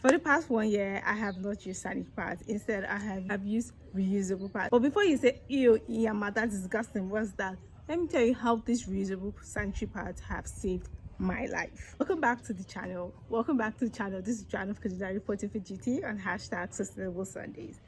For the past 1 year, I have not used sanitary pads. Instead, I have used reusable pads. But before you say, ew, Iyama, that's disgusting, what's that? Let me tell you how these reusable sanitary pads have saved my life. Welcome back to the channel. This is Joanna of Kaduna reporting for GT on hashtag Sustainable Sundays.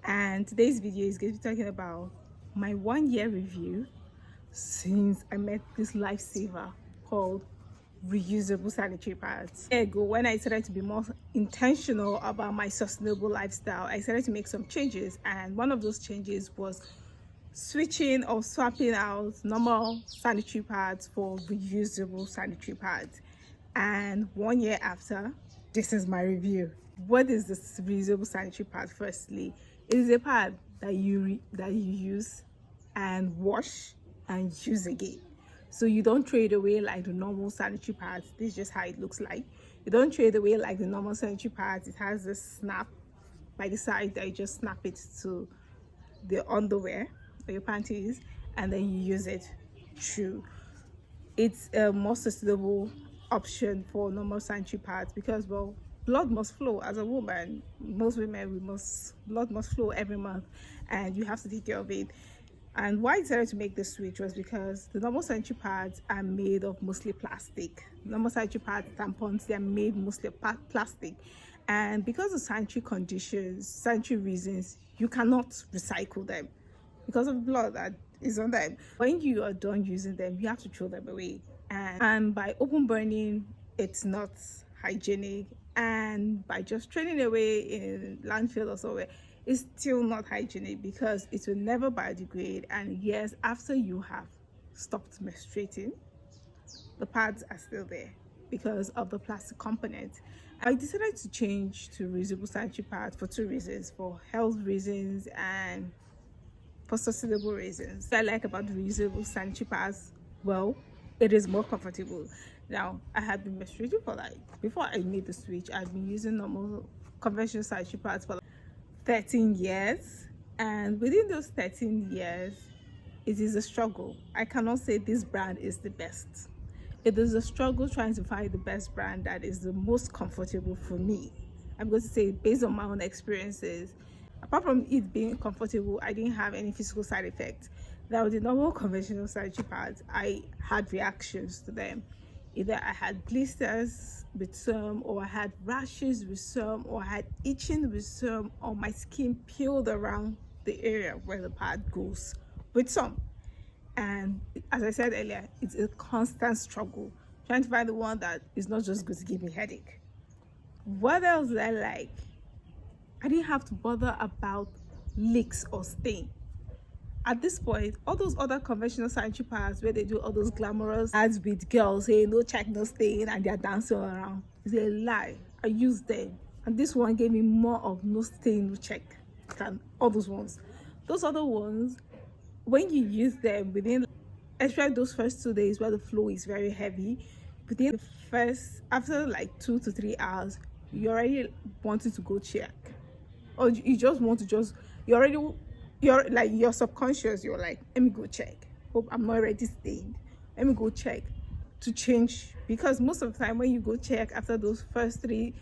And today's video is going to be talking about my 1 year review since I met this lifesaver called reusable sanitary pads. A year ago, when I started to be more intentional about my sustainable lifestyle, I started to make some changes, and one of those changes was switching or swapping out normal sanitary pads for reusable sanitary pads. And 1 year after, this is my review. What is this reusable sanitary pad? Firstly, it is a pad that you use and wash and use again. So you don't throw it away like the normal sanitary pads. This is just how it looks like. You don't throw it away like the normal sanitary pads. It has this snap by the side that you just snap it to the underwear or your panties, and then you use it through. It's a more sustainable option for normal sanitary pads because, well, blood must flow. As a woman, most women, blood must flow every month, and you have to take care of it. And why I decided to make this switch was because the normal sanitary pads are made of mostly plastic. Normal sanitary pads, tampons, they are made mostly plastic. And because of sanitary conditions, sanitary reasons, you cannot recycle them because of blood that is on them. When you are done using them, you have to throw them away. And by open burning, it's not hygienic. And by just throwing away in landfill or somewhere, it's still not hygienic because it will never biodegrade, and years after you have stopped menstruating, the pads are still there because of the plastic component. I decided to change to reusable sanitary pads for two reasons: for health reasons and for sustainable reasons. What I like about the reusable sanitary pads, well, it is more comfortable. Now, I had been menstruating for before I made the switch, I'd been using normal conventional sanitary pads for 13 years, and within those 13 years it is a struggle. I cannot say this brand is the best. It is a struggle trying to find the best brand that is the most comfortable for me. I'm going to say, based on my own experiences, apart from it being comfortable, I didn't have any physical side effects. Now, with the normal conventional sanitary pads, I had reactions to them. Either I had blisters with some, or I had rashes with some, or I had itching with some, or my skin peeled around the area where the pad goes with some. And as I said earlier, it's a constant struggle trying to find the one that is not just going to give me headache. What else did I like? I didn't have to bother about leaks or stain. At this point, all those other conventional sanitary pads where they do all those glamorous ads with girls saying no check, no stain, and they're dancing around, is a lie. I used them, and this one gave me more of no stain, no check than all those ones. Those other ones, when you use them within, especially those first 2 days where the flow is very heavy, within the first, after like 2 to 3 hours, you already wanted to go check, or you just want to you're like, your subconscious, you're like, let me go check, hope I'm not already stained, let me go check to change. Because most of the time when you go check after those first 2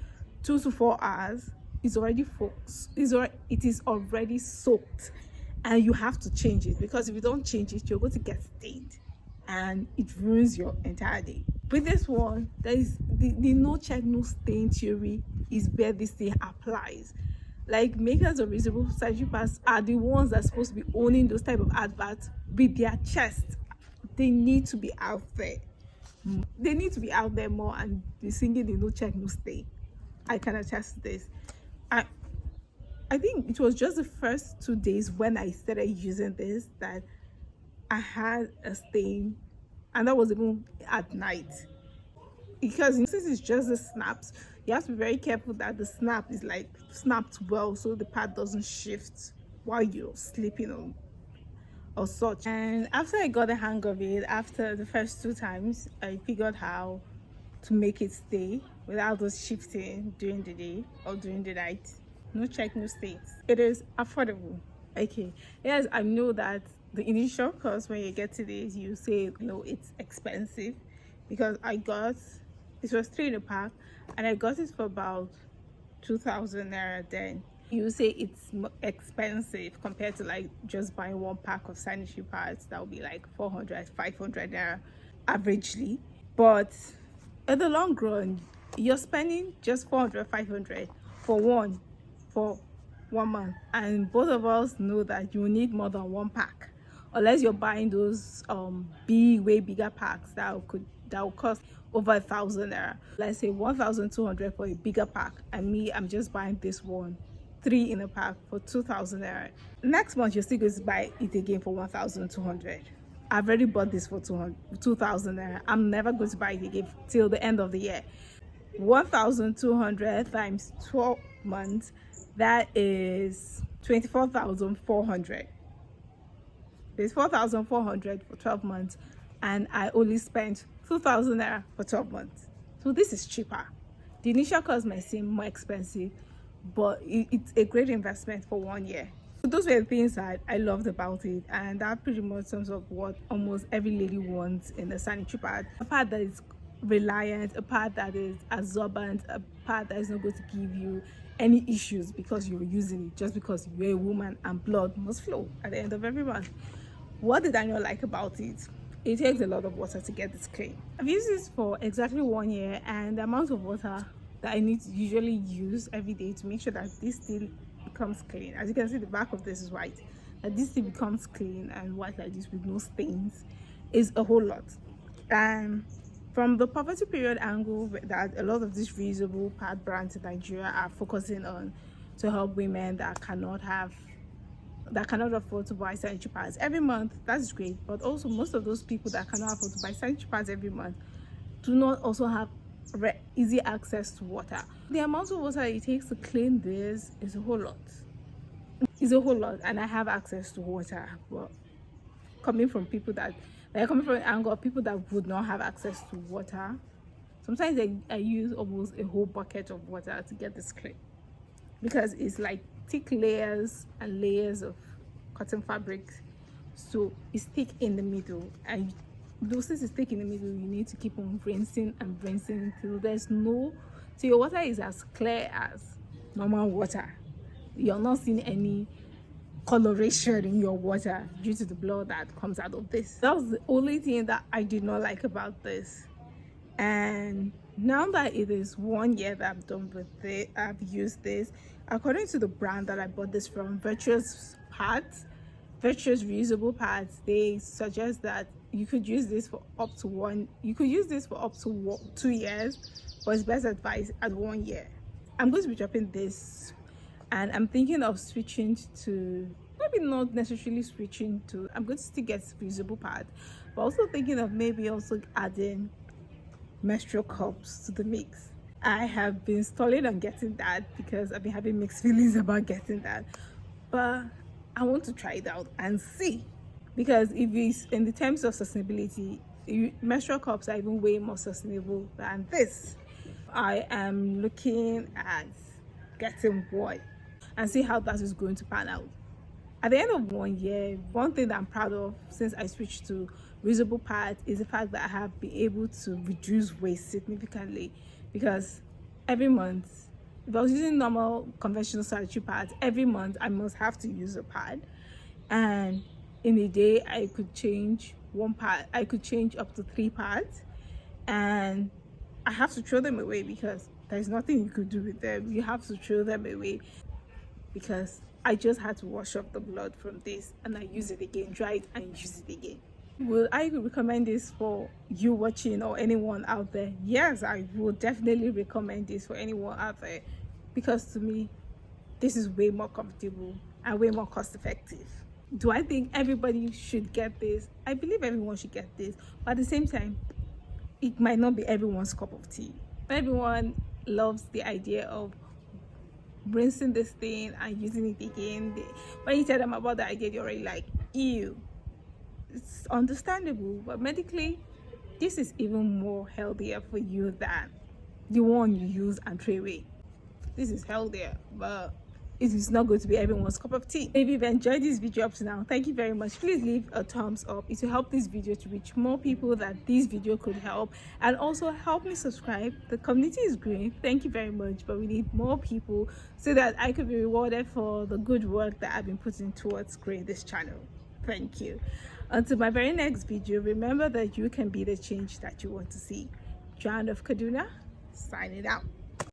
to 4 hours, it's already it is already soaked, and you have to change it, because if you don't change it, you're going to get stained and it ruins your entire day. With this one, there is the no check, no stain theory is where this thing applies. Like, makers of reusable sanitary pads are the ones that are supposed to be owning those type of adverts with their chest. They need to be out there. They need to be out there more and be singing the no check, no stain. I can attest to this. I think it was just the first 2 days when I started using this that I had a stain, and that was even at night. Because since it's just the snaps, you have to be very careful that the snap is like snapped well, so the pad doesn't shift while you're sleeping or such. And after I got the hang of it, after the first 2 times, I figured how to make it stay without those shifting during the day or during the night. No check, no stains. It is affordable. Okay, yes, I know that the initial cost when you get to this, you say no, it's expensive, because it was 3 in a pack, and I got it for about 2,000 naira, then you say it's expensive compared to like just buying one pack of sanitary pads that would be like 400, 500 naira averagely. But in the long run, you're spending just 400, 500 for 1 month, and both of us know that you need more than one pack, unless you're buying those way bigger packs that will cost over 1,000 naira. Let's say 1,200 for a bigger pack, and I'm just buying this one, 3 in a pack for 2,000 naira. Next month you're still going to buy it again for 1,200. I've already bought this for 2,000 naira. I'm never going to buy it again till the end of the year. 1,200 times 12 months, that is 24,400. It's 4,400 for 12 months, and I only spent 2,000 naira for 12 months. So this is cheaper. The initial cost might seem more expensive, but it's a great investment for 1 year. So those were the things that I loved about it, and that pretty much sums up what almost every lady wants in a sanitary pad. A pad that is reliant, a pad that is absorbent, a pad that is not going to give you any issues because you're using it, just because you're a woman and blood must flow at the end of every month. What did I not like about it? It takes a lot of water to get this clean. I've used this for exactly 1 year, and the amount of water that I need to usually use every day to make sure that this still becomes clean, as you can see, the back of this is white, that this still becomes clean and white like this with no stains, is a whole lot. And from the poverty period angle that a lot of these reusable pad brands in Nigeria are focusing on to help women that cannot afford to buy sanitary pads every month, that's great. But also, most of those people that cannot afford to buy sanitary pads every month do not also have easy access to water. The amount of water it takes to clean this is a whole lot. It's a whole lot, and I have access to water. But coming from people that coming from an angle of people that would not have access to water, sometimes I use almost a whole bucket of water to get this clean, because it's like thick layers and layers of cotton fabric, so it's thick in the middle, and since it's thick in the middle, you need to keep on rinsing and rinsing till your water is as clear as normal water. You're not seeing any coloration in your water due to the blood that comes out of this. That was the only thing that I did not like about this. And now that it is 1 year that I'm done with it, I've used this. According to the brand that I bought this from, Virtuous Reusable Pads, they suggest that you could use this for up to 2 years, but it's best advised at 1 year. I'm going to be dropping this, and I'm thinking of switching to, maybe not necessarily switching to, I'm going to still get reusable pads, but also thinking of maybe also adding menstrual cups to the mix. I have been stalling on getting that because I've been having mixed feelings about getting that, but I want to try it out and see, because if it's in the terms of sustainability, menstrual cups are even way more sustainable than this. I am looking at getting one and see how that is going to pan out. At the end of 1 year, one thing that I'm proud of since I switched to reusable pads is the fact that I have been able to reduce waste significantly, because every month, if I was using normal conventional sanitary pads, every month I must have to use a pad, and in a day I could change one pad. I could change up to 3 pads, and I have to throw them away because there's nothing you could do with them. You have to throw them away, because I just had to wash off the blood from this, and I use it again, dry it and use it again. Will I recommend this for you watching or anyone out there? Yes, I would definitely recommend this for anyone out there, because to me, this is way more comfortable and way more cost effective. Do I think everybody should get this? I believe everyone should get this, but at the same time, it might not be everyone's cup of tea. Everyone loves the idea of rinsing this thing and using it again. When you tell them about the idea, they're already like, ew. It's understandable, but medically, this is even more healthier for you than the one you use and throw away. This is healthier, but it is not going to be everyone's cup of tea. If you've enjoyed this video up to now, thank you very much. Please leave a thumbs up. It will help this video to reach more people that this video could help, and also help me subscribe. The community is growing, thank you very much, but we need more people so that I could be rewarded for the good work that I've been putting towards growing this channel. Thank you. Until my very next video, remember that you can be the change that you want to see. Joan of Kaduna, signing out.